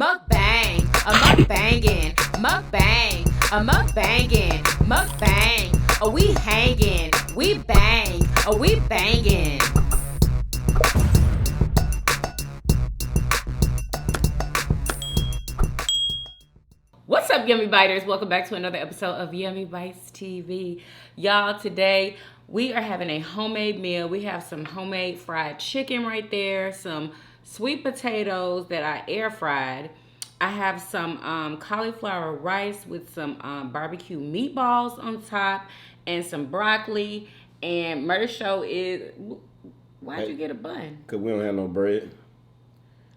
Mukbang, a mukbangin', mukbang, a mukbangin', mukbang. Oh, we hangin', we bang, oh, we bangin'. What's up, Yummy Biters? Welcome back to another episode of Yummybitestv. Y'all, today we are having a homemade meal. We have some homemade fried chicken right there, some sweet potatoes that I air fried. I have some cauliflower rice with some barbecue meatballs on top and some broccoli. And Murder Show is... Why'd you get a bun? Because we don't have no bread.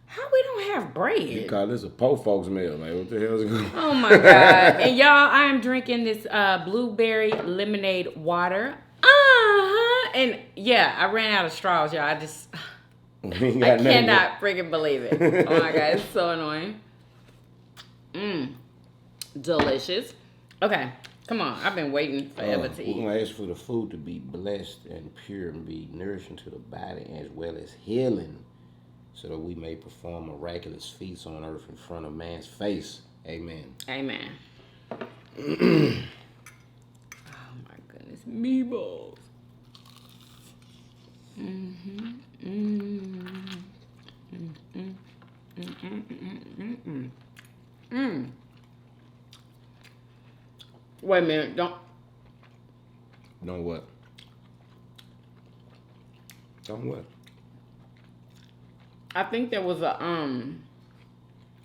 How we don't have bread? You call this a po' folks meal, man. What the hell is going on? Oh my God. And y'all, I am drinking this blueberry lemonade water. And yeah, I ran out of straws, y'all. I cannot freaking believe it. Oh my God, it's so annoying. Delicious. Okay, come on. I've been waiting forever to eat. We're going to ask for the food to be blessed and pure and be nourishing to the body as well as healing, so that we may perform miraculous feats on earth in front of man's face. Amen. Amen. Oh my goodness. Meatballs. Wait a minute. Don't what? Don't what? I think there was a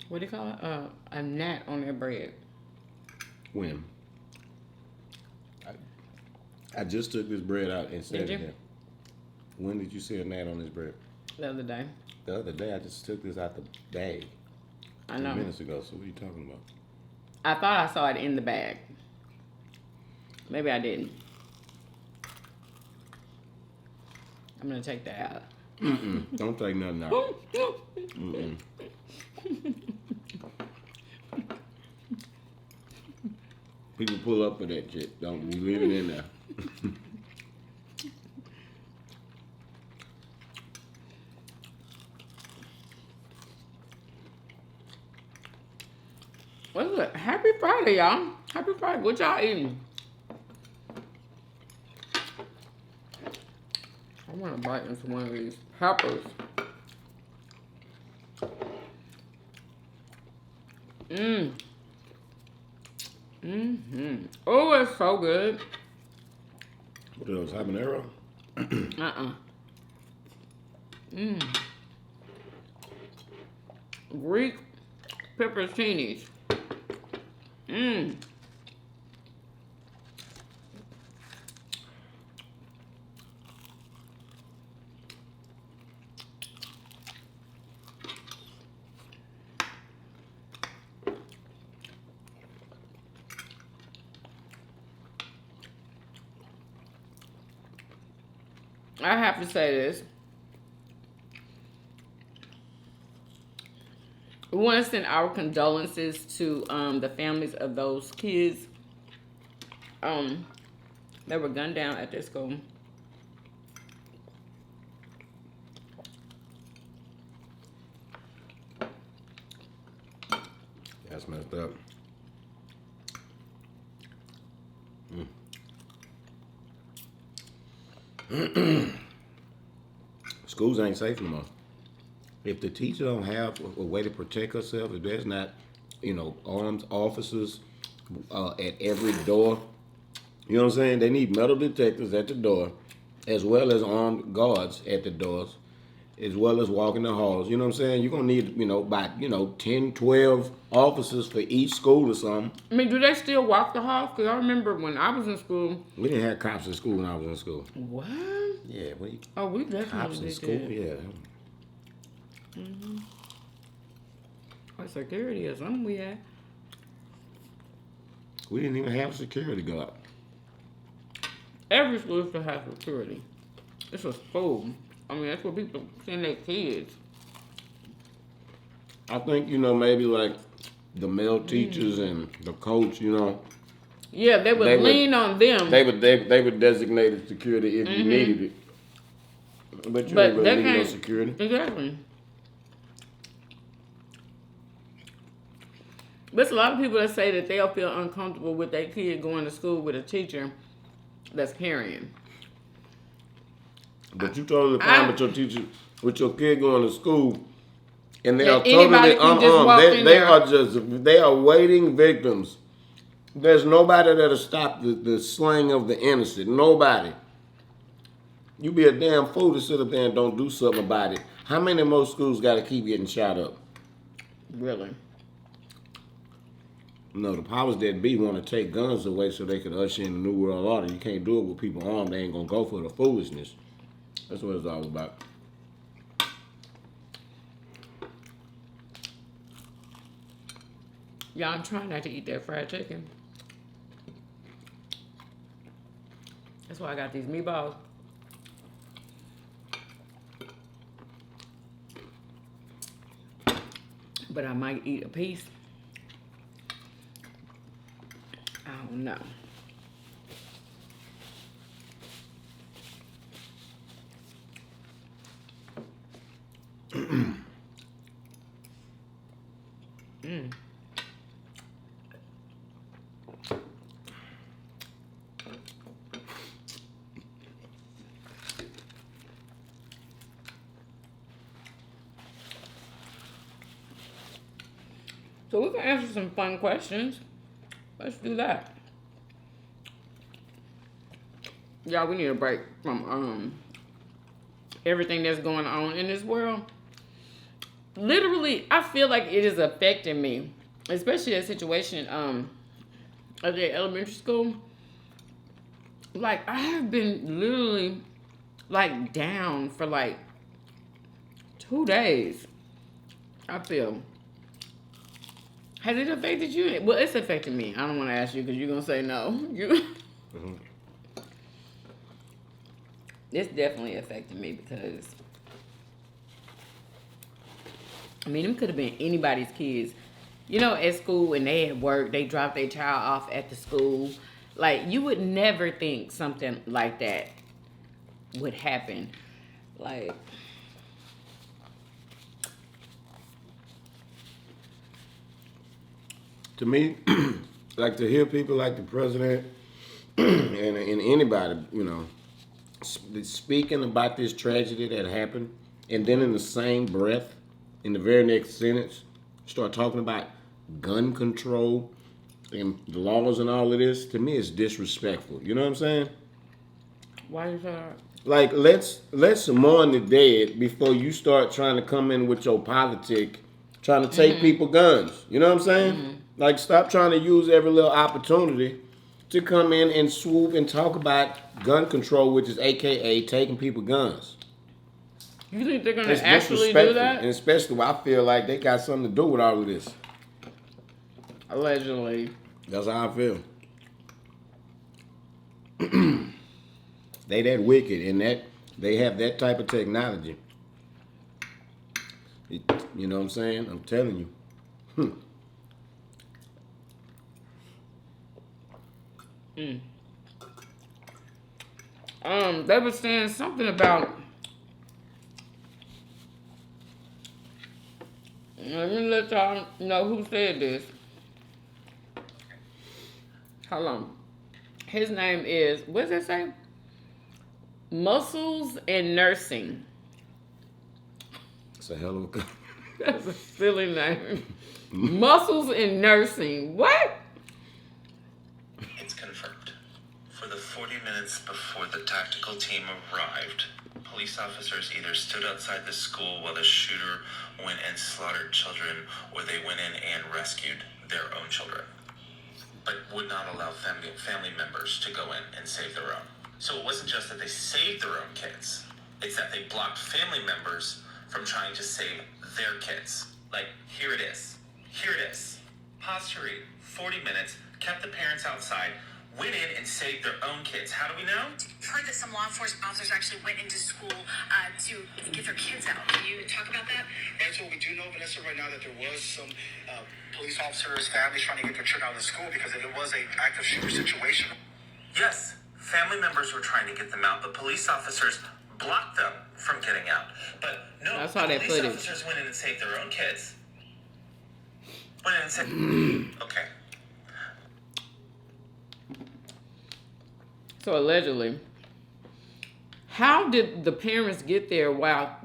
what do you call it? A gnat on their bread. When? I just took this bread out and set it here. When did you see a gnat on this bread? The other day. The other day, I just took this out the bag. I know. 2 minutes ago. So what are you talking about? I thought I saw it in the bag. Maybe I didn't. I'm gonna take that out. Don't take nothing out. People pull up for that shit. Don't you leave it in there. What is it? Happy Friday, y'all. Happy Friday. What y'all eating? I want to bite into one of these peppers. Oh, it's so good. What else? Habanero? Greek pepperoncinis. I have to say this. We want to send our condolences to the families of those kids that were gunned down at their school. That's messed up. Schools ain't safe no more. If the teacher don't have a way to protect herself, if there's not, armed officers at every door, you know what I'm saying? They need metal detectors at the door, as well as armed guards at the doors, as well as walking the halls. You know what I'm saying? You're going to need, about 10, 12 officers for each school or something. I mean, do they still walk the halls? Because I remember when I was in school. We didn't have cops in school when I was in school. What? Yeah, we definitely cops in school, yeah. What security or something we had? We didn't even have a security guard. Every school used to have security. It's a school. I mean, that's where people send their kids. I think, maybe like the male teachers and the coach, Yeah, they would lean on them. They would designate security if you needed it. But you ain't really need no security. Exactly. There's a lot of people that say that they'll feel uncomfortable with their kid going to school with a teacher that's carrying. But you totally fine with your teacher, with your kid going to school, and they are anybody totally can just walk in there. they are waiting victims. There's nobody that'll stop the slaying of the innocent. Nobody. You be a damn fool to sit up there and don't do something about it. How many more schools got to keep getting shot up? Really? No, the powers that be want to take guns away so they can usher in a new world order. You can't do it with people armed. They ain't gonna go for the foolishness. That's what it's all about. Yeah, I'm trying not to eat that fried chicken. That's why I got these meatballs. But I might eat a piece. I don't know. So we can answer some fun questions. Let's do that. Y'all, we need a break from everything that's going on in this world. Literally, I feel like it is affecting me, especially that situation at the elementary school. Like, I have been literally like down for like 2 days. I feel. Has it affected you? Well, it's affected me. I don't want to ask you because you're going to say no. It's definitely affected me because, I mean, them could have been anybody's kids. You know, at school and they at work, they drop their child off at the school. Like, you would never think something like that would happen. Like, to me, like to hear people like the president and anybody, you know, speaking about this tragedy that happened, and then in the same breath, in the very next sentence, start talking about gun control and the laws and all of this, to me it's disrespectful. You know what I'm saying? why is that? Like let's mourn the dead before you start trying to come in with your politic, trying to take people guns. You know what I'm saying? Like stop trying to use every little opportunity to come in and swoop and talk about gun control, which is AKA taking people guns. You think they're gonna It's actually do disrespectful, that? and especially when I feel like they got something to do with all of this. Allegedly. That's how I feel. They that wicked, and that they have that type of technology. You know what I'm saying? I'm telling you. They were saying something about. Let me let y'all know who said this. Hold on. His name is, what does it say? Muscles and Nursing. It's a hell of a. That's a silly name. Muscles and Nursing. What? It's confirmed. For the 40 minutes before the tactical team arrived, police officers either stood outside the school while the shooter went and slaughtered children, or they went in and rescued their own children, but would not allow family members to go in and save their own. So it wasn't just that they saved their own kids, it's that they blocked family members from trying to save their kids. Like, here it is. Here it is. Pause to read. 40 minutes, kept the parents outside, went in and saved their own kids. How do we know? I've heard that some law enforcement officers actually went into school to get their kids out. Can you talk about that? Right, so we do know, Vanessa, right now that there was some police officers, families trying to get their children out of the school because it was an active shooter situation. Yes, family members were trying to get them out, but police officers blocked them from getting out. But no, I saw that police footage. officers went in and saved their own kids. went in and said, okay. So allegedly, how did the parents get there while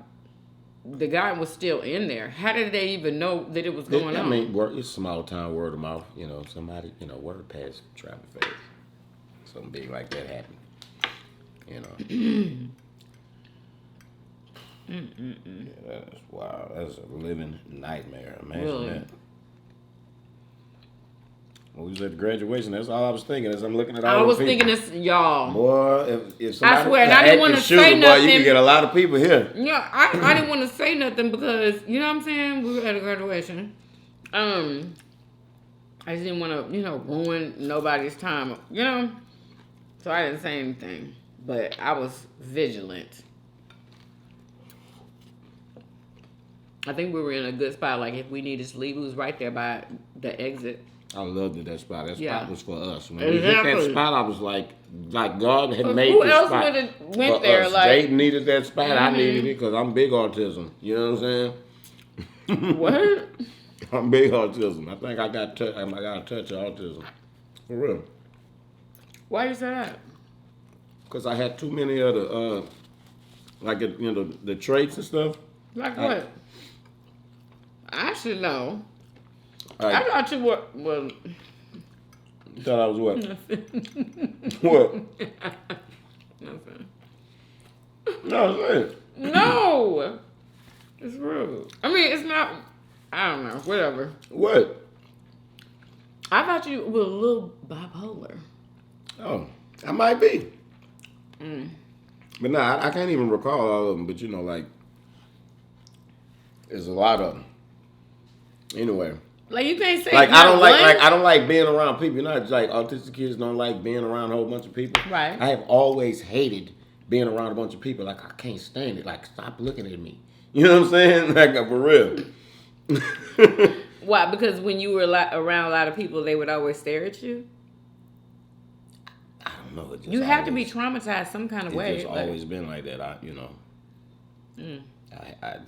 the guy was still in there? How did they even know that it was going on? I mean, it's small town, word of mouth. You know, somebody, word past travel fast. Something big like that happened. You know. Yeah, that's wild. That's a living nightmare. Imagine Really? that. When we was at the graduation, that's all I was thinking as I'm looking at all I was the thinking people. this, y'all. Boy, if somebody I swear, and I didn't want to active shooter, say boy, nothing. you can get a lot of people here. Yeah, I didn't want to say nothing because, you know what I'm saying? We were at a graduation. I just didn't want to, ruin nobody's time, So I didn't say anything. But I was vigilant. I think we were in a good spot. Like, if we needed to leave, we was right there by the exit. I loved that spot. That spot was for us. When we hit Exactly. that spot, I was like God had made Who this else spot would have went for there? us. Like, Jaden needed that spot. I needed it because I'm big autism. You know what I'm saying? what? I'm big autism. I think I got a touch of autism. For real. Why you say that? Because I had too many of the, the traits and stuff. Like what? I should know. Like, I thought you were, well... you thought I was what? What? Nothing. No, I'm saying. No! It's rude. I mean, it's not... I don't know. Whatever. What? I thought you were a little bipolar. Oh, I might be. But nah, I can't even recall all of them. But there's a lot of them. Anyway, Like, you can't say... I don't one. I don't like being around people. You know, it's like autistic kids don't like being around a whole bunch of people. Right. I have always hated being around a bunch of people. Like, I can't stand it. Like, stop looking at me. You know what I'm saying? Like, for real. Why? Because when you were around a lot of people, they would always stare at you? I don't know. You have to be traumatized some kind of way. It's just like- always been like that. I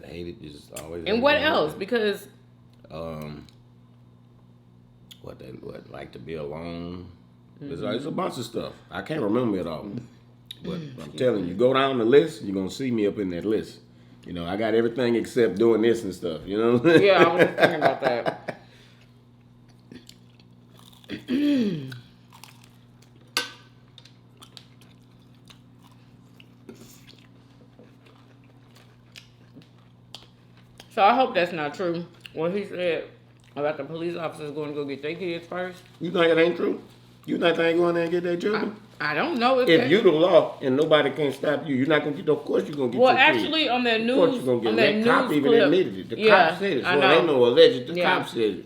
hate it. It's just always. And what else? Because... what like to be alone. There's a bunch of stuff. I can't remember it all. But I'm telling you, go down the list, you're gonna see me up in that list. You know, I got everything except doing this and stuff. You know what I'm saying? Yeah, I was thinking about that. So I hope that's not true. What he said about the police officers going to go get their kids first. You think it ain't true? You think they ain't going there and get their children? I don't know if If you the law and nobody can stop you, you're not gonna get. Of course you're gonna get. Well, your kids. actually, on that Of course news, you're gonna on get. that That cop news even clip, admitted it. The yeah, cop said it. So I it know. ain't no alleged. The Yeah. cop said it.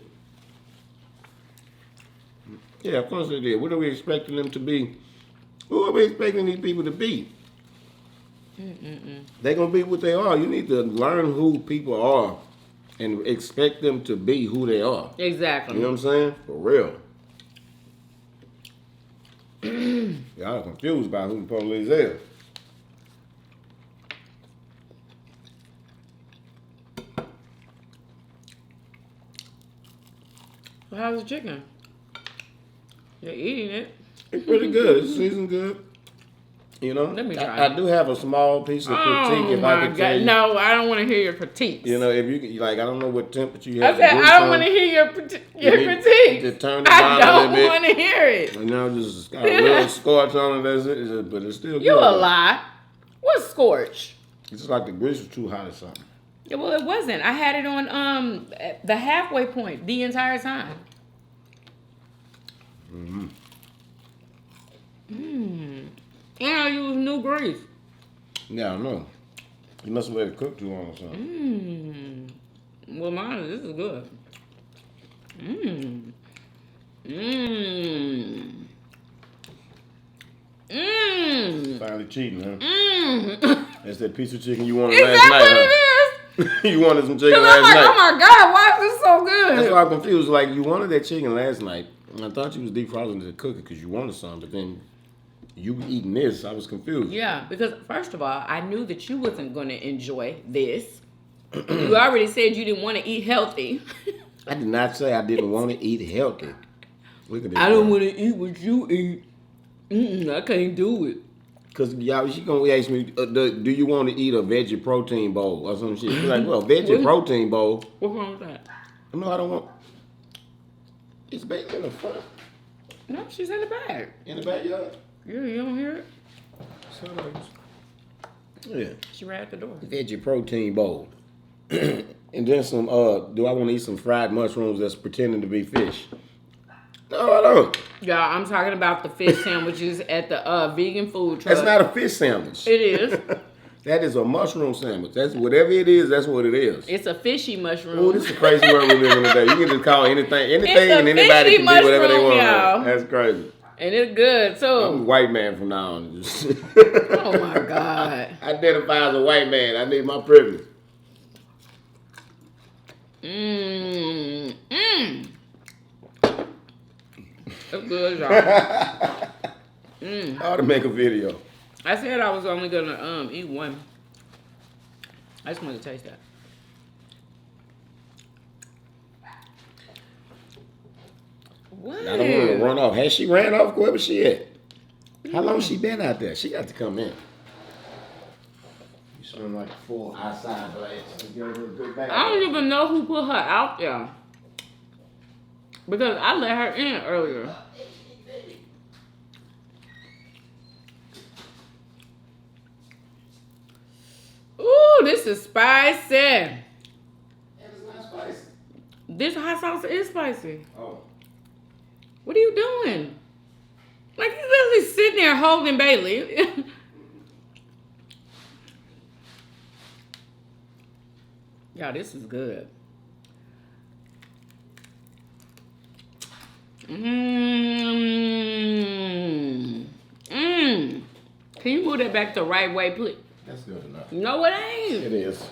Yeah, of course they did. What are we expecting them to be? Who are we expecting these people to be? They're gonna be what they are. You need to learn who people are and expect them to be who they are. Exactly. You know what I'm saying? For real. Y'all are confused about who the police is. Well, how's the chicken? You're eating it. It's pretty good. It's seasoned good. You know, Let me try I do have a small piece of critique if I could tell you. No, I don't want to hear your critiques. You know, if you like, I don't know what temperature you I have. said the I grease don't on. want to hear your You need critiques. to turn it I down a little don't bit. want to hear it. You know, just got a little scorch on it, that's it, but it's still good. You a lie. What's scorch? It's just like the grease was too hot or something. Yeah, well, it wasn't. I had it on the halfway point the entire time. And I use new grease. Yeah, I know. You must have let it cook too long or something. Well, mine, this is good. Finally cheating, huh? Is That's that piece of chicken you wanted that last night, what huh? it is? You wanted some chicken Because last I'm like, night. oh my God, why is this so good? That's why I'm confused. Like, you wanted that chicken last night, and I thought you was defrosting to cook it because you wanted some, but then you eating this. I was confused. Yeah, because first of all, I knew that you wasn't going to enjoy this. You already said you didn't want to eat healthy. I did not say I didn't want to eat healthy. Look at this. I don't girl. want to eat what you eat. I can't do it. Cause y'all, she gonna ask me, do you want to eat a veggie protein bowl or some shit? She's like, well, veggie protein bowl. What's wrong with that? No, I don't want. It's baked in the front, No, she's in the bag. in the backyard. Yeah, you don't hear it? Yeah, She ran out the door. veggie protein bowl, and then some. Do I want to eat some fried mushrooms that's pretending to be fish? No, I don't. Y'all, I'm talking about the fish sandwiches at the vegan food truck. That's not a fish sandwich. It is. That is a mushroom sandwich. That's whatever it is. That's what it is. It's a fishy mushroom. Oh, this is a crazy world we live in today. You can just call anything, It's a and anybody fishy can do whatever they mushroom, want. y'all. That's crazy. And it's good, too. I'm a white man from now on. Oh, my God. Identify as a white man. I need my privilege. It's good, y'all. I ought to make a video. I said I was only going to eat one. I just want to taste that. What? I don't want her to run off. Has she ran off? Where was she at? How long she been out there? She got to come in. You swim like a full outside blast. Give her a good bath. I don't even know who put her out there. Because I let her in earlier. Ooh, this is spicy. It's not spicy. This hot sauce is spicy. Oh. What are you doing? Like, you literally sitting there holding Bailey. Y'all, this is good. Can you move that back the right way, please? That's good enough. No, it ain't. It is.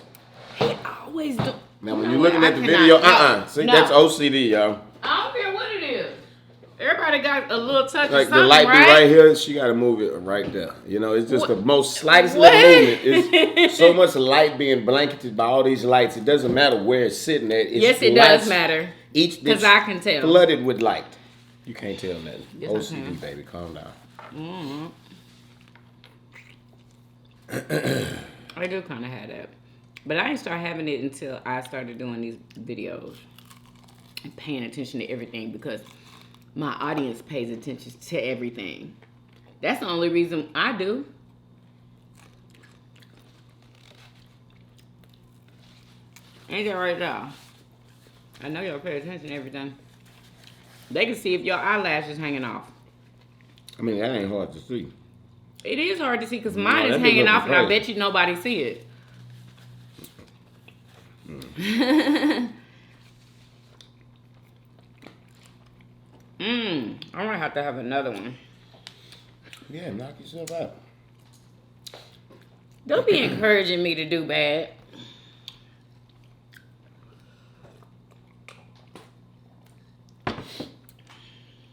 He always do. Now, when You know you're what? looking I at the cannot- video, no, see, no. that's OCD, y'all. I don't care what it is. Everybody got a little touch Like of the something, light be right? right here, she got to move it right there. You know, it's just What? the most slightest What? little movement. It's so much light being blanketed by all these lights. It doesn't matter where it's sitting at. It's Yes, it lights, does matter. Each 'Cause I can tell. flooded with light. You can't tell nothing. Yes, I OCD, can. baby, calm down. I do kind of have that. But I didn't start having it until I started doing these videos and paying attention to everything because my audience pays attention to everything. That's the only reason I do. Ain't that right, y'all? I know y'all pay attention to everything. They can see if your eyelashes hanging off. I mean, that ain't hard to see. It is hard to see because No, mine is that be hanging looking off and I crazy. bet you nobody see it. I might have to have another one. Yeah, knock yourself out. Don't be encouraging me to do bad.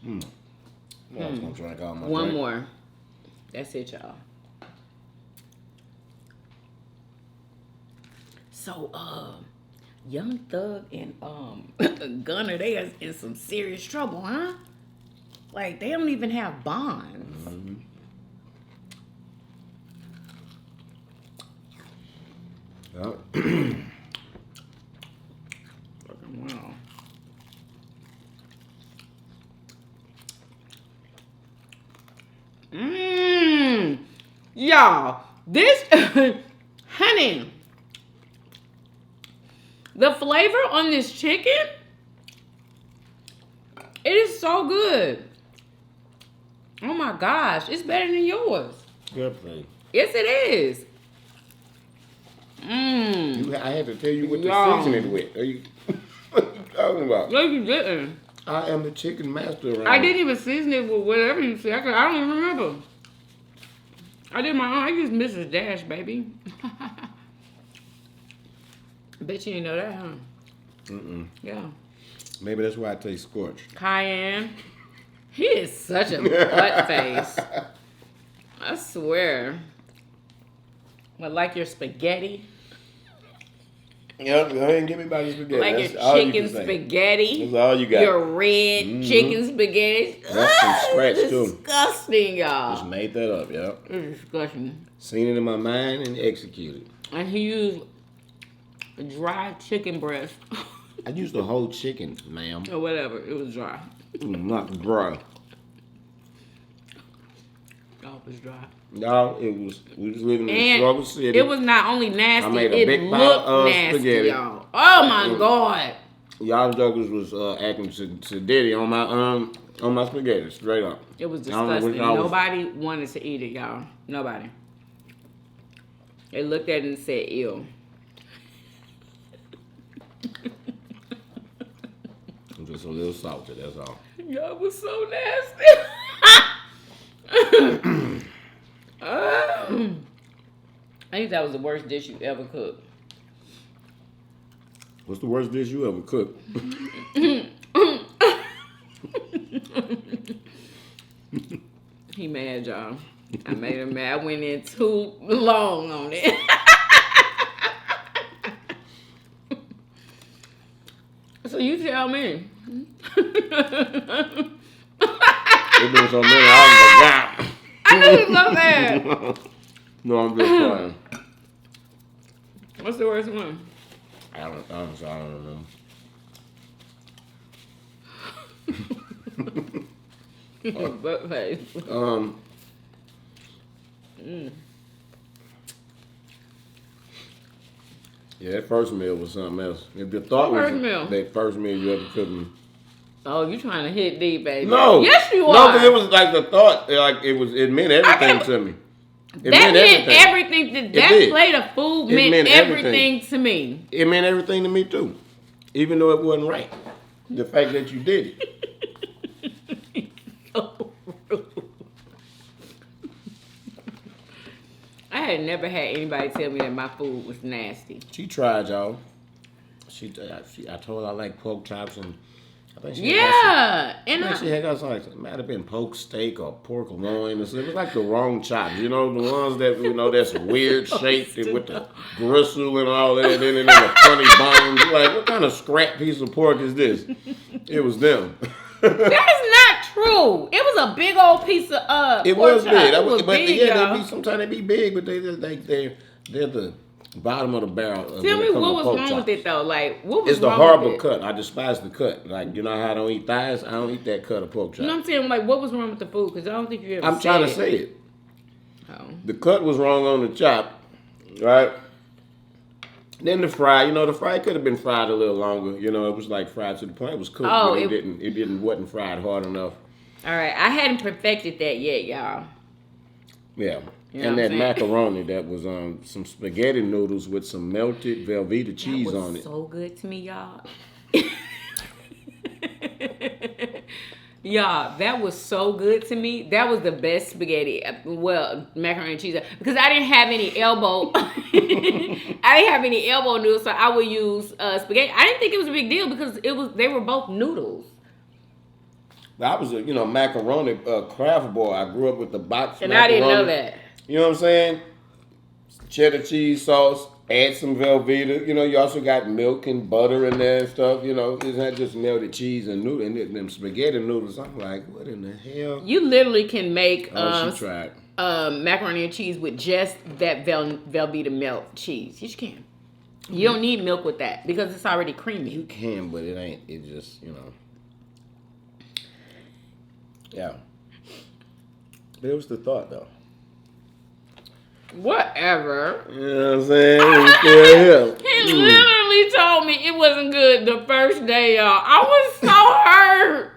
I was gonna drink all my One drink. more. That's it, y'all. So, Young Thug and Gunner, they are in some serious trouble, huh? Like, they don't even have bonds. Yeah. Wow. Y'all, this, honey, the flavor on this chicken, it is so good. Oh my gosh, it's better than yours. Good thing. Yes, it is. I had to tell you what Y'all. to season it with. Are you, what are you talking about? No, you didn't. I am the chicken master around I here. didn't even season it with whatever you said. I don't even remember. I did my own. I used Mrs. Dash, baby. Bet you didn't know that, huh? Yeah. Maybe that's why I taste scorched. Cayenne. He is such a butt face. I swear. But like your spaghetti. Yep, go ahead and give me back the spaghetti. Like That's your all you chicken can say. spaghetti. That's all you got. Your red chicken spaghetti. That's from scratch, too. Disgusting, y'all. Just made that up, yeah. It's disgusting. Seen it in my mind and executed. And he used dry chicken breast. I used the whole chicken, ma'am. Or whatever. It was dry. Not dry. Oh, it was dry. No, it was. We was living in And Struggle City. it was not only nasty, I made a it big pile looked of nasty, spaghetti. y'all. Oh my God. Y'all jokers was acting sedity on my spaghetti, straight up. It was I don't know disgusting. which I was- Nobody wanted to eat it, y'all. Nobody. They looked at it and said, ew. I'm just a little salty, that's all. Y'all was so nasty. I think that was the worst dish you ever cooked. What's the worst dish you ever cooked? He mad, y'all. I made him mad. I went in too long on it. So you tell me. It been so many, I forgot. I know it's so bad. No, I'm just playing. What's the worst one? I don't know. Butt face. Yeah, that first meal was something else. If the thought was First meal? that first meal you ever cooked me. Oh, you trying to hit deep, baby? No. Yes, you No, are. because it was like the thought, like it meant everything to me. It That meant everything. It That did. plate of food It meant meant everything to me. It meant everything to me too. Even though it wasn't right. The fact that you did it. So rude. I had never had anybody tell me that my food was nasty. She tried, y'all. I told her I like pork chops, and I think she Yeah, and I think she had got something like, it might have been pork steak or pork loin or something. It was like the wrong chops, you know, the ones that, you know, that's weird shaped with the gristle and all that, and then the funny bones. You're like, what kind of scrap piece of pork is this? It was them. that is not true. It was a big old piece of It pork was chop. big. It was big, y'all. Sometimes they be big, but they're the bottom of the barrel. Tell me what was wrong with it though. Like what was It's the wrong horrible with it? cut. I despise the cut. Like, you know how I don't eat thighs? I don't eat that cut of pork chop. You know what I'm saying? Like what was wrong with the food? Because I don't think you ever. I'm trying to say it. Oh. The cut was wrong on the chop, right? Then the fry, you know, the fry could have been fried a little longer. You know, it was like fried to the point. It was cooked, Oh, but it wasn't fried hard enough. All right, I hadn't perfected that yet, y'all. Yeah. You know And what that I'm saying? macaroni that was some spaghetti noodles with some melted Velveeta cheese That was on it. so good to me, y'all. Y'all, that was so good to me. That was the best spaghetti. Well, macaroni and cheese. Because I didn't have any elbow. I didn't have any elbow noodles, so I would use spaghetti. I didn't think it was a big deal because they were both noodles. I was a macaroni craft boy. I grew up with the box And macaroni. I didn't know that. You know what I'm saying? Cheddar cheese sauce, add some Velveeta. You know, you also got milk and butter in there and stuff. You know, it's not just melted cheese and noodle and them spaghetti noodles. I'm like, what in the hell? You literally can make Oh, she tried. macaroni and cheese with just that Velveeta melt cheese. You can. You don't need milk with that because it's already creamy. You can, but it ain't. It just, you know. Yeah. But it was the thought, though. Whatever. You know what I'm saying? We still here. He literally told me it wasn't good the first day, y'all. I was so hurt.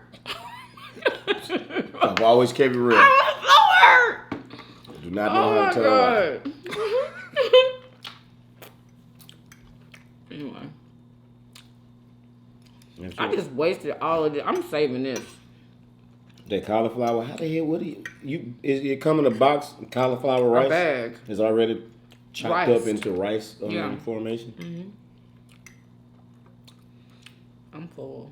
I've always kept it real. I was so hurt. Do not know Oh how my to tell a lie. God. Anyway, That's I it. just wasted all of this. I'm saving this. That cauliflower, how the hell, what do you is it come in a box, cauliflower rice? A bag. It's already chopped Rice. up into rice Yeah. formation? I'm full.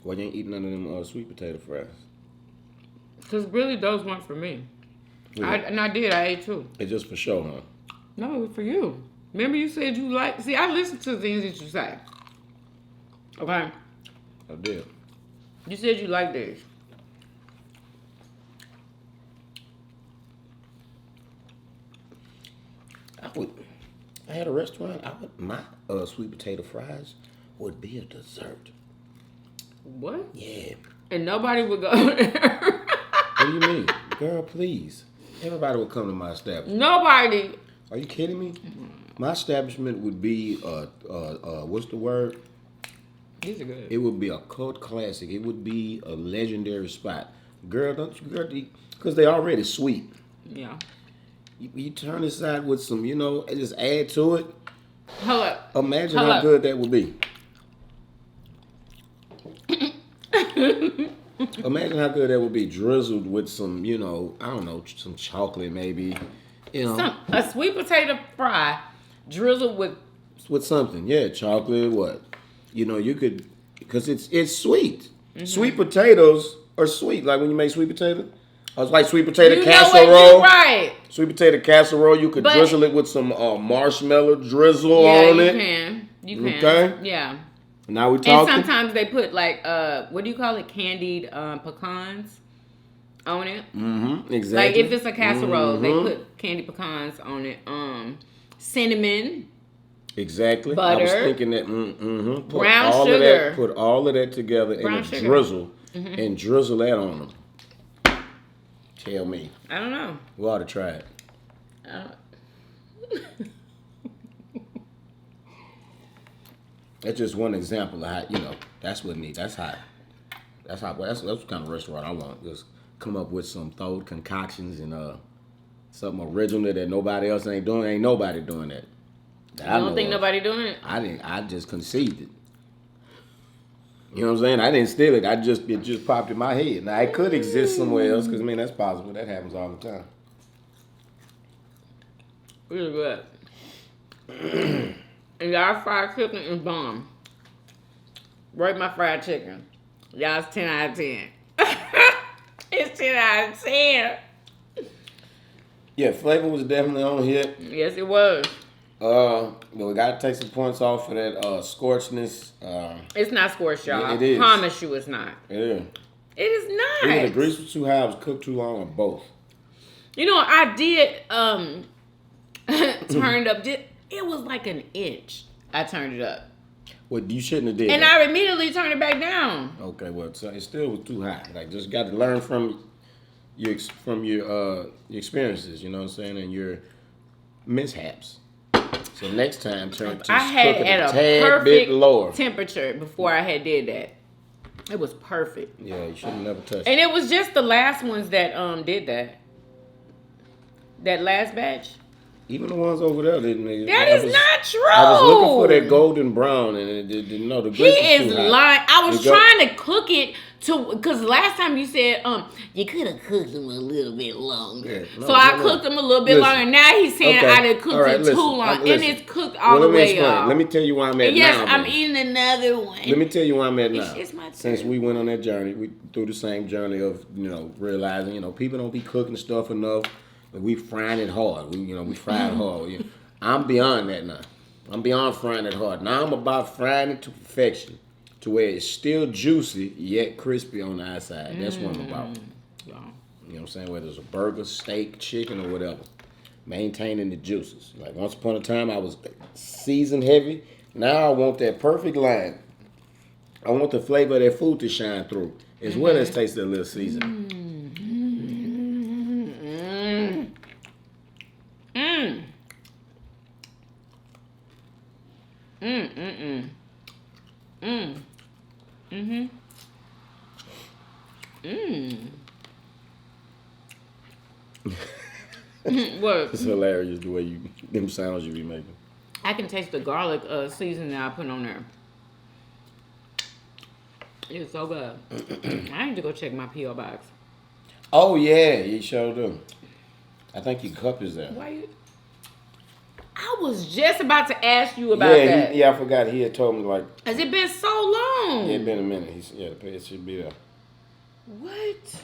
Why you ain't eating none of them sweet potato fries? Because really, those weren't for me. I did. I ate too. It's just for show, huh? No, it was for you. Remember you said you like... See, I listen to things that you say. Okay? I did. You said you like this. I had a restaurant. My sweet potato fries would be a dessert. What? Yeah. And nobody would go there. What do you mean? Girl, please. Everybody would come to my establishment. Nobody. Are you kidding me? My establishment would be, what's the word? These are good. It would be a cult classic. It would be a legendary spot. Girl, don't you, girl, because they already sweet. Yeah. You turn this side with some, and just add to it. Hold up. Imagine Hold how up. good that would be. Imagine how good that would be drizzled with some, I don't know, some chocolate maybe. A sweet potato fry drizzled with something. Yeah, chocolate, what? You could, because it's sweet. Mm-hmm. Sweet potatoes are sweet. Like when you make sweet potato. It's like sweet potato casserole. You're right. Sweet potato casserole. You could drizzle it with some marshmallow drizzle on it. You can. Okay. Yeah. Now we talking. And sometimes they put like what do you call it? Candied pecans on it. Mm-hmm. Exactly. Like if it's a casserole, they put candied pecans on it. Cinnamon. Exactly. Butter. I was thinking that. Brown sugar. Put all of that together in a drizzle and drizzle that on them. Tell me. I don't know. We ought to try it. That's just one example of how, that's what needs. That's what kind of restaurant I want. Just come up with some throat concoctions and something original that nobody else ain't doing. Ain't nobody doing that. You don't think nobody doing it? I just conceived it. You know what I'm saying? I didn't steal it. It just popped in my head. Now it could exist somewhere else because that's possible. That happens all the time. Really good. And y'all fried chicken is bomb. Rate my fried chicken. Y'all's 10 out of 10. It's 10 out of 10. Yeah, flavor was definitely on here. Yes, it was. But we gotta take some points off for that scorchness. It's not scorched, y'all. It is. I promise you it's not. It is. It is not. Either the grease was too high, it was cooked too long, or both. I did turned up. It was like an inch. I turned it up. Well, you shouldn't have did and that. I immediately turned it back down. Okay, well, so it still was too high. Like, just got to learn from your experiences, you know what I'm saying, and your mishaps. So next time, I had it at a perfect bit lower temperature before I had did that. It was perfect. Yeah, you should have never touched it. And it was just the last ones that did that. That last batch. Even the ones over there didn't. That is not true. I was looking for that golden brown, and it didn't know the grease He was is too high. lying. I was trying to cook it because last time you said you could have cooked them a little bit longer. Yeah, so I cooked them a little bit longer. Now he's saying I done cooked it too long, and it's cooked all the way up. Let me tell you why I'm at now. Yes, I'm eating another one. Let me tell you why I'm at now. It's my turn. Since we went on that journey, we through the same journey of realizing people don't be cooking stuff enough. We frying it hard. We fried hard. I'm beyond that now. I'm beyond frying it hard. Now I'm about frying it to perfection, to where it's still juicy yet crispy on the outside. That's what I'm about. You know what I'm saying? Whether it's a burger, steak, chicken, or whatever, maintaining the juices. Like once upon a time, I was seasoned heavy. Now I want that perfect line. I want the flavor of that food to shine through, as well as taste a little seasoning. What? It's hilarious the way them sounds you be making. I can taste the garlic seasoning that I put on there. It's so good. I need to go check my P.O. box. Oh yeah, you sure do. I think your cup is there. Why you? I was just about to ask you about that. I forgot. He had told me like. Has it been so long? It been a minute. It should be there. What?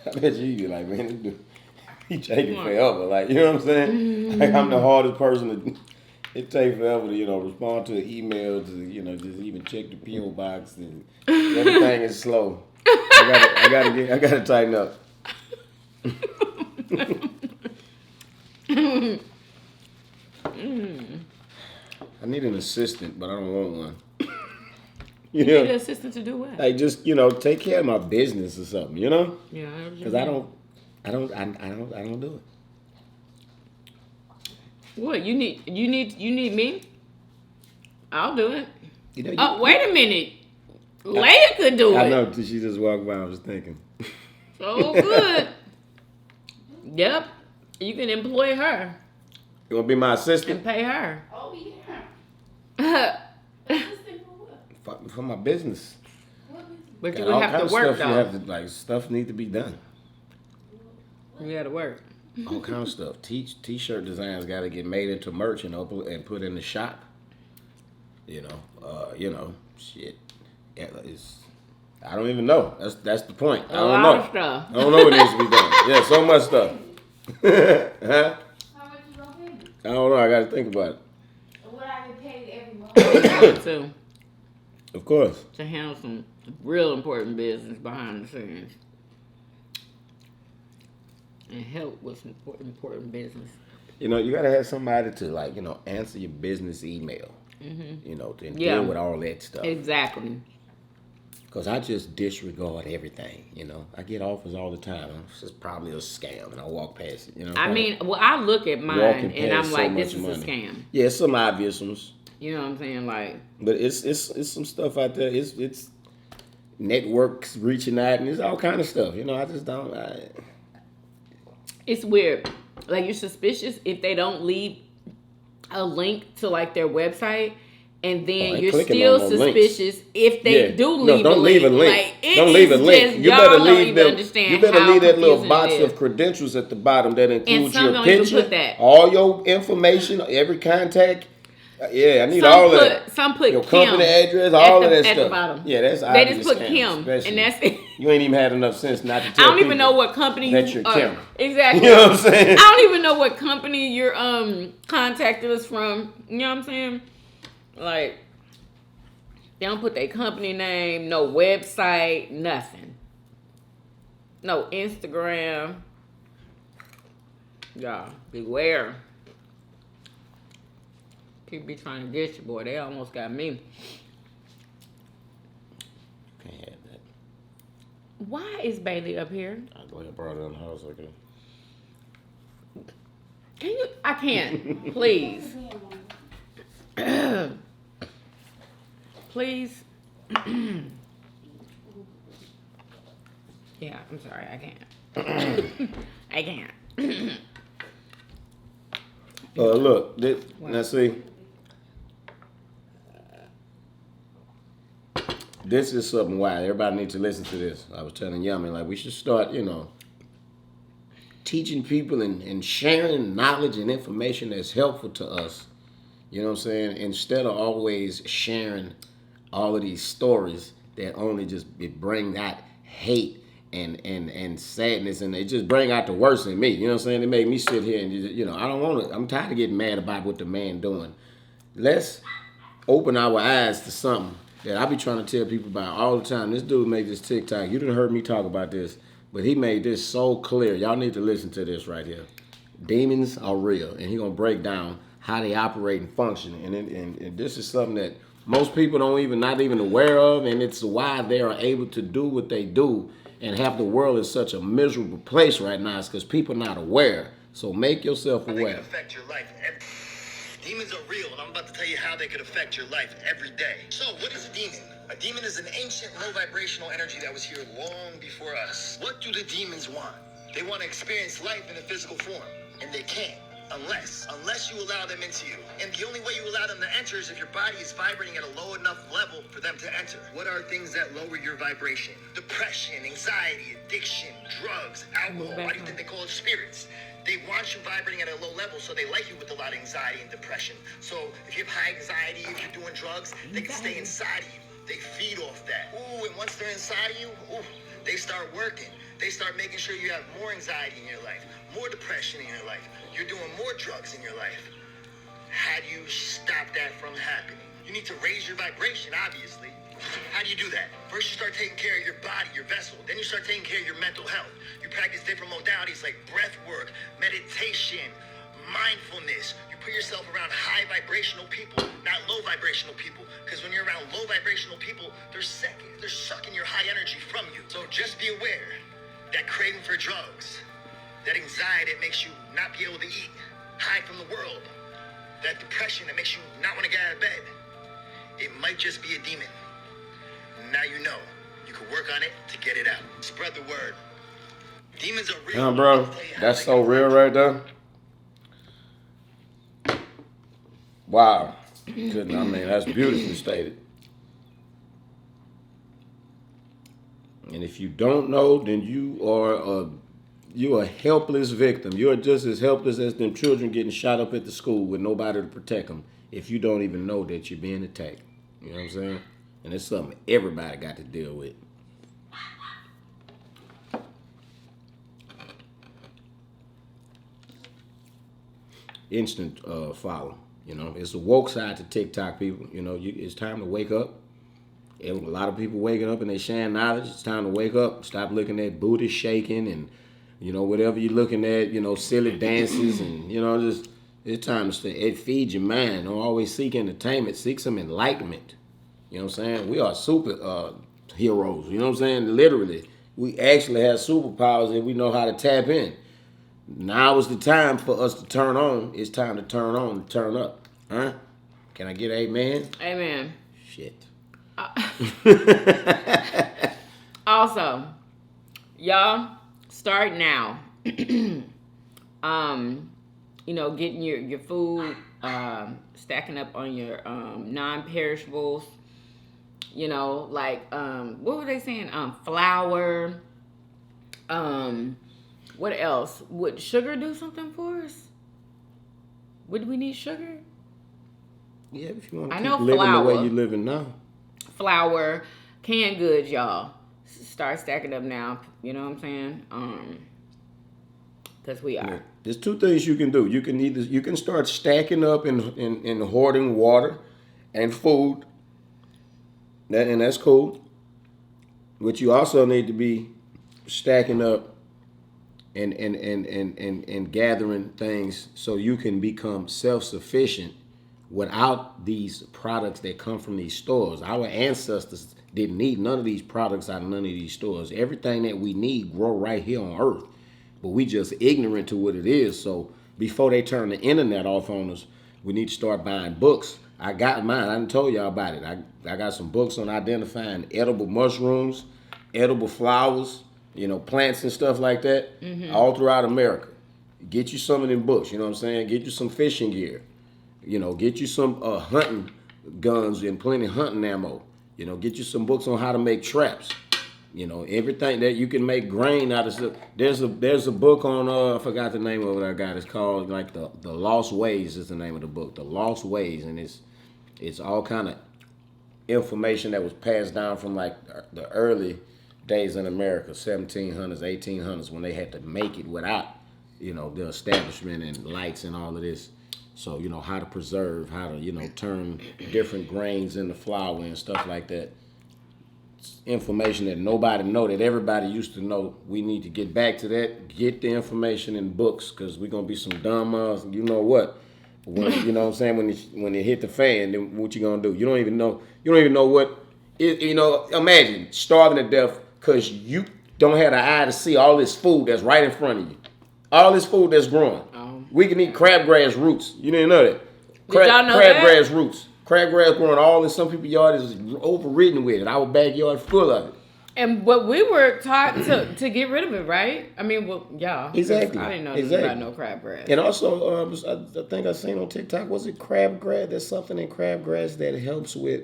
I bet you be like, man, this dude, he taking forever. Like, you know what I'm saying? Like, I'm the hardest person to. It takes forever to, respond to an email, to, just even check the PO box, and everything is slow. I gotta tighten up. I need an assistant, but I don't want one. You need an assistant to do what? Like, just, take care of my business or something, Yeah. Because I don't do it. What you need me? I'll do it. Wait a minute. Leia could do it. I know. She just walked by. I was thinking. So good. Yep. You can employ her. You want to be my assistant? And pay her. Oh, yeah. For my business. But you would have to work, though. Stuff need to be done. You got to work. All kind of stuff. T-shirt designs got to get made into merch and put in the shop. Shit. Yeah, I don't even know. That's the point. I don't know. Stuff. I don't know what needs to be done. Yeah, so much stuff. Huh? How much you gonna pay me? I don't know. I got to think about it. What I get paid every month? Too. Of course. To handle some real important business behind the scenes. And help with some important business. You got to have somebody to, answer your business email. Mm-hmm. To deal with all that stuff. Exactly. Because I just disregard everything, I get offers all the time. It's just probably a scam, and I walk past it, I look at mine, and I'm like, this is a scam. Yeah, it's some obvious ones. You know what I'm saying? Like, but it's some stuff out there. It's networks reaching out, and it's all kind of stuff. I just don't. It's weird. Like, you're suspicious if they don't leave a link to their website, and then you're still suspicious if they do leave a link. Don't leave a link. Don't leave a link. You better leave them. You better leave that little box of credentials at the bottom that includes your picture, all your information, every contact. Yeah, I need all of that. Some put your Kim company address, all of that stuff. At the bottom. Yeah, that's they obvious. They just put Kim, and that's it. You ain't even had enough sense not to tell I don't even know what company that you're Kim. Exactly. You know what I'm saying? I don't even know what company you're contacted us from. You know what I'm saying? Like, they don't put their company name, no website, nothing. No Instagram. Y'all, beware. People be trying to get you, boy. They almost got me. Can't have that. Why is Bailey up here? I go ahead and brought her in the house. Okay. Can you? I can't. Please. Please. Yeah, I'm sorry. I can't. I can't. Look. Now see. This is something why everybody needs to listen to this. I was telling Yummy, we should start, teaching people and sharing knowledge and information that's helpful to us. You know what I'm saying? Instead of always sharing all of these stories that only just bring out hate and sadness, and they just bring out the worst in me. You know what I'm saying? They make me sit here and, I don't want to. I'm tired of getting mad about what the man doing. Let's open our eyes to something that I be trying to tell people about all the time. This dude made this TikTok. You done heard me talk about this, but he made this so clear. Y'all need to listen to this right here. Demons are real, and he gonna break down how they operate and function. And this is something that most people not even aware of, and it's why they are able to do what they do and have the world in such a miserable place right now. It's because people not aware. So make yourself aware. They can affect your life. Demons are real, and I'm about to tell you how they could affect your life every day. So, what is a demon? A demon is an ancient, low-vibrational energy that was here long before us. What do the demons want? They want to experience life in a physical form, and they can't. Unless you allow them into you. And the only way you allow them to enter is if your body is vibrating at a low enough level for them to enter. What are things that lower your vibration? Depression, anxiety, addiction, drugs, alcohol. Why do you think they call it spirits? They want you vibrating at a low level, so they like you with a lot of anxiety and depression. So if you have high anxiety, if you're doing drugs, they can stay inside of you. They feed off that. Ooh, and once they're inside of you, ooh, they start working. They start making sure you have more anxiety in your life, more depression in your life. You're doing more drugs in your life. How do you stop that from happening? You need to raise your vibration, obviously. How do you do that? First, you start taking care of your body, your vessel. Then you start taking care of your mental health. You practice different modalities like breath work, meditation, mindfulness. You put yourself around high vibrational people, not low vibrational people. Because when you're around low vibrational people, they're sucking your high energy from you. So just be aware that craving for drugs, that anxiety that makes you not be able to eat, hide from the world, that depression that makes you not want to get out of bed, it might just be a demon. Now you know. You can work on it to get it out. Spread the word. Demons are real. Yeah, bro, that's so real right there. Wow. Good. I mean, that's beautifully stated. And if you don't know, then you're a helpless victim. You're just as helpless as them children getting shot up at the school with nobody to protect them. If you don't even know that you're being attacked, you know what I'm saying? And it's something everybody got to deal with. Instant follow. You know, it's a woke side to TikTok, people. You know, it's time to wake up. A lot of people waking up and they sharing knowledge. It's time to wake up. Stop looking at booty shaking and, you know, whatever you're looking at, you know, silly dances and, you know, just it's time to stay. It feeds your mind. Don't always seek entertainment. Seek some enlightenment. You know what I'm saying? We are super heroes. You know what I'm saying? Literally. We actually have superpowers and we know how to tap in. Now is the time for us to turn on. It's time to turn on and turn up. Huh? Can I get amen? Amen. Shit. Also, y'all start now. You know, getting your food, stacking up on your non-perishables. You know, like what were they saying? Flour. What else? Would sugar do something for us? Would we need sugar? Yeah, if you want to I keep know living flour. the way you're living now. Flour, canned goods, y'all. Start stacking up now. You know what I'm saying? Because we are. Yeah. There's two things you can do. You can start stacking up and hoarding water and food. And that's cool. But you also need to be stacking up and gathering things so you can become self-sufficient without these products that come from these stores. Our ancestors didn't need none of these products out of none of these stores. Everything that we need grow right here on Earth. But we just ignorant to what it is. So before they turn the internet off on us, we need to start buying books. I got mine. I done told y'all about it. I got some books on identifying edible mushrooms, edible flowers, you know, plants and stuff like that, all throughout America. Get you some of them books, you know what I'm saying? Get you some fishing gear. You know, get you some hunting guns and plenty of hunting ammo. You know, get you some books on how to make traps. You know, everything that you can make grain out of. There's a book on, I forgot the name of it I got. It's called like the Lost Ways is the name of the book. The Lost Ways, and it's all kind of information that was passed down from like the early days in America, 1700s, 1800s, when they had to make it without, you know, the establishment and lights and all of this. So, you know, how to preserve, how to, you know, turn different grains into flour and stuff like that. It's information that nobody know, that everybody used to know. We need to get back to that. Get the information in books, because we're going to be some dumb, you know what. When, you know what I'm saying, when it hit the fan, then what you going to do? You don't even know what, you know, imagine starving to death because you don't have the eye to see all this food that's right in front of you. All this food that's growing. We can eat crabgrass roots. You didn't know that. Did y'all know that? Crabgrass roots. Crabgrass growing all in some people's yard is overridden with it. Our backyard full of it. But we were taught to get rid of it, right? I mean, well, yeah. Exactly. I didn't know nothing about no crabgrass. And also, I think I seen on TikTok, was it crabgrass? There's something in crabgrass that helps with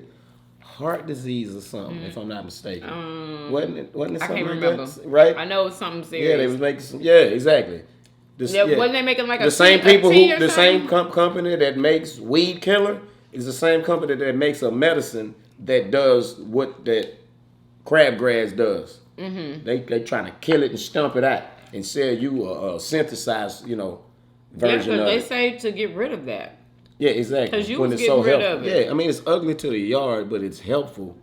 heart disease or something, if I'm not mistaken. Wasn't it something I can't like remember. that? Right? I know it's something serious. Yeah, they was making some. Yeah, exactly. Wasn't they making like the same tea company that makes weed killer is the same company that makes a medicine that does what that crabgrass does. They trying to kill it and stump it out and sell you a synthesized, version of they it. say to get rid of that. Yeah, exactly. 'Cause you When was it's so getting rid helpful. of it. Yeah, I mean it's ugly to the yard, but it's helpful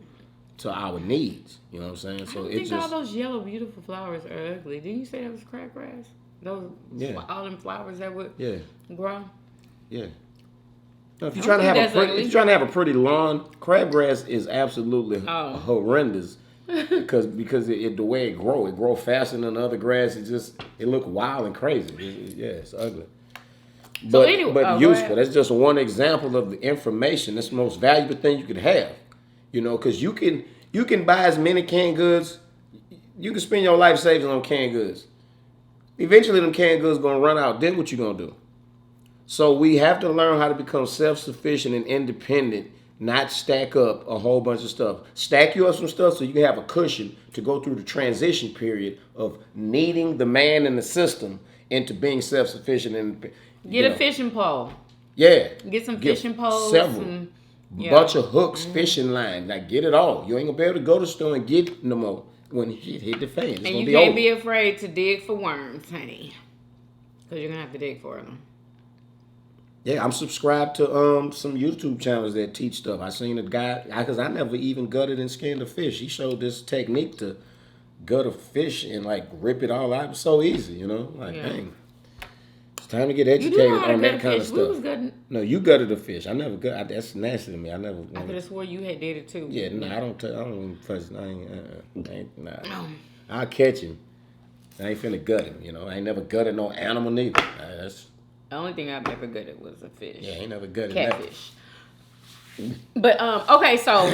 to our needs. You know what I'm saying? I So don't it think all just those yellow beautiful flowers are ugly. Didn't you say that was crabgrass? Those all them flowers that would grow. Yeah. Now, if you're I trying to don't have think that's if you're trying to have a pretty lawn, crabgrass is absolutely horrendous because the way it grow faster than the other grass. It look wild and crazy. It's ugly. But anyway, useful. That's just one example of the information. That's the most valuable thing you could have. Because you can buy as many canned goods. You can spend your life savings on canned goods. Eventually, them canned goods gonna run out. Then what you gonna do? So we have to learn how to become self-sufficient and independent, not stack up a whole bunch of stuff. Stack you up some stuff so you can have a cushion to go through the transition period of needing the man in the system into being self-sufficient and Get a fishing pole. Yeah. Get some fishing poles. Several. Bunch of hooks, fishing line. Like get it all. You ain't gonna be able to go to the store and get no more when it hit the fan. It's And gonna you be can't over. be afraid to dig for worms, honey. Because you're going to have to dig for them. Yeah, I'm subscribed to some YouTube channels that teach stuff. I seen a guy, because I never even gutted and skinned a fish. He showed this technique to gut a fish and like rip it all out. It was so easy, dang. It's time to get educated on that kind of stuff. No, you gutted a fish. I never gutted. That's nasty to me. I never. I could have swore you had did it too. Yeah, no, I don't even touch. Nah. I'll catch him. I ain't finna gut him. I ain't never gutted no animal neither. That's the only thing I've ever gutted was a fish. Yeah, I ain't never gutted catfish. But okay, so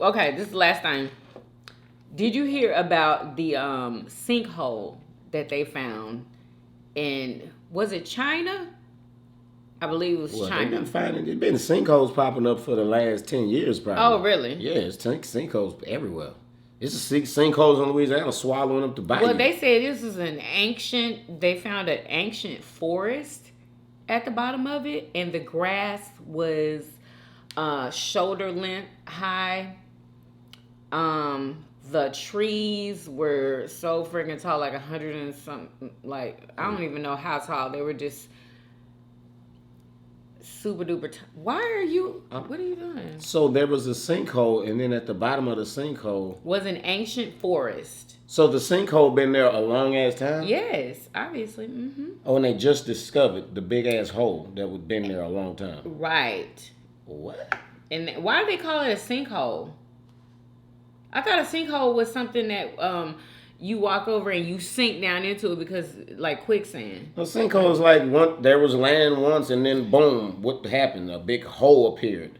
okay, this is the last thing. Did you hear about the sinkhole that they found in, was it China? I believe it was China. There's been sinkholes popping up for the last 10 years, probably. Oh, really? Yeah, it's sinkholes everywhere. It's sinkholes in Louisiana swallowing up the bayou. Well, they said this is they found an ancient forest at the bottom of it, and the grass was shoulder length high. The trees were so freaking tall, like 100 and something. Like, I don't even know how tall. They were just super duper tall. What are you doing? So there was a sinkhole, and then at the bottom of the sinkhole was an ancient forest. So the sinkhole been there a long ass time? Yes, obviously. Mm-hmm. Oh, and they just discovered the big ass hole that was been there a long time. Right. What? And why do they call it a sinkhole? I thought a sinkhole was something that you walk over and you sink down into it because like quicksand. A sinkhole is like there was land once and then boom, what happened? A big hole appeared.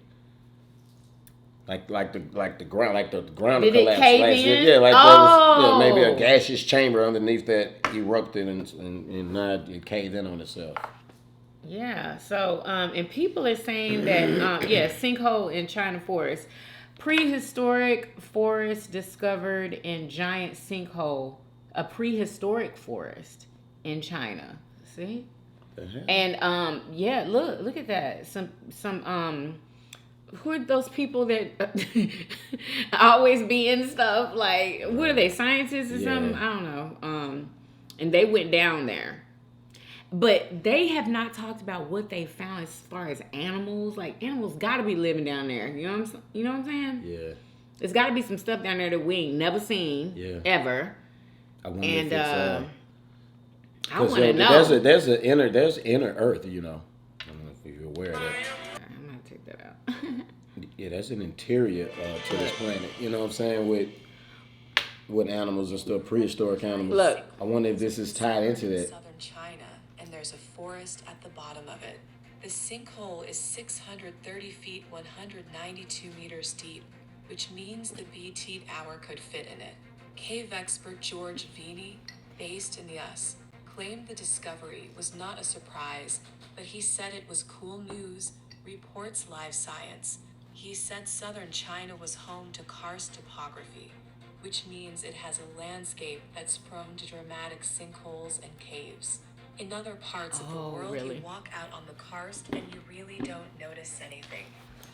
Like the ground Did it collapsed cave last in? year. Yeah, like there was maybe a gaseous chamber underneath that erupted and now it caved in on itself. Yeah. So and people are saying that sinkhole in China forest. Prehistoric forest discovered in giant sinkhole. A prehistoric forest in China. See? Uh-huh. And look at that. Some who are those people that always be in stuff? Like, what are they, scientists or something? I don't know. And they went down there. But they have not talked about what they found as far as animals. Like, animals got to be living down there. You know what I'm saying? Yeah. There's got to be some stuff down there that we ain't never seen ever. I wonder if it's I want to know. There's inner Earth, I don't know if you're aware of that. I'm gonna take that out. Yeah, that's an interior to this planet. You know what I'm saying? With animals and stuff, prehistoric animals. Look, I wonder if this is tied into that. Southern China, and there's a forest at the bottom of it. The sinkhole is 630 feet, 192 meters deep, which means the BT Tower could fit in it. Cave expert George Vini, based in the US, claimed the discovery was not a surprise, but he said it was cool news, reports Live Science. He said southern China was home to karst topography, which means it has a landscape that's prone to dramatic sinkholes and caves. In other parts of the world, really? you walk out on the karst and you really don't notice anything.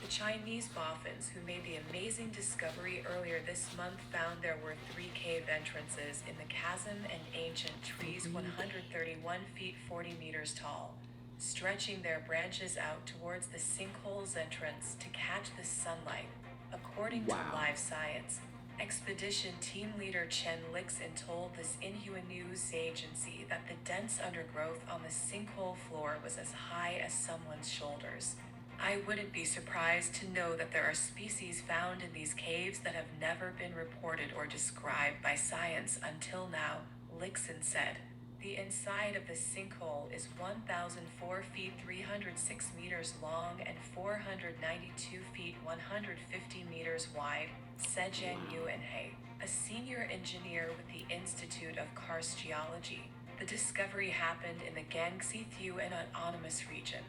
The Chinese boffins who made the amazing discovery earlier this month found there were 3 cave entrances in the chasm and ancient trees 131 feet 40 meters tall, stretching their branches out towards the sinkhole's entrance to catch the sunlight, according to Live Science. Expedition team leader Chen Lixin told this Inhua news agency that the dense undergrowth on the sinkhole floor was as high as someone's shoulders. I wouldn't be surprised to know that there are species found in these caves that have never been reported or described by science until now, Lixin said. The inside of the sinkhole is 1,004 feet 306 meters long and 492 feet 150 meters wide, said Zhang Yuanhe, a senior engineer with the Institute of Karst Geology. The discovery happened in the Gangxi Thieu and Autonomous region.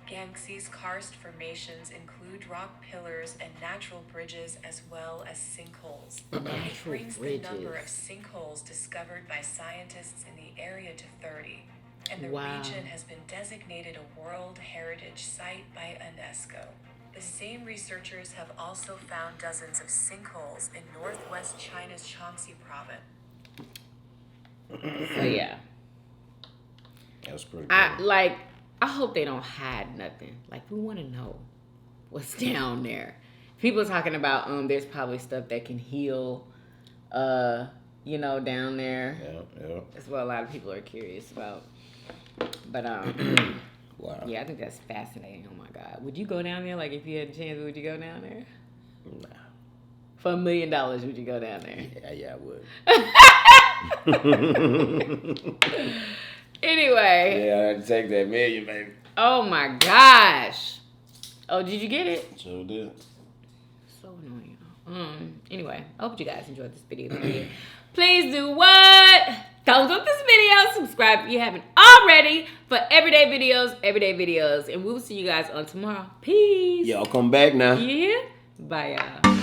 Gangxi's karst formations include rock pillars and natural bridges as well as sinkholes. It brings the number of sinkholes discovered by scientists in the area to 30, and the region has been designated a World Heritage Site by UNESCO. The same researchers have also found dozens of sinkholes in northwest China's Shaanxi province. So yeah. That's pretty cool. I hope they don't hide nothing. Like, we want to know what's down there. People talking about there's probably stuff that can heal, down there. Yeah. That's what a lot of people are curious about. But Wow. yeah, I think that's fascinating. Oh my God, would you go down there? Like, if you had a chance, would you go down there? Nah. For $1 million, would you go down there? Yeah, I would. Anyway. Yeah, I'd take that $1 million, baby. Oh my gosh. Oh, did you get it? Sure did. So annoying. Anyway, I hope you guys enjoyed this video. Please do what? Thumbs up this video. Subscribe if you haven't already for everyday videos. And we will see you guys on tomorrow. Peace. Y'all come back now. Yeah. Bye, y'all.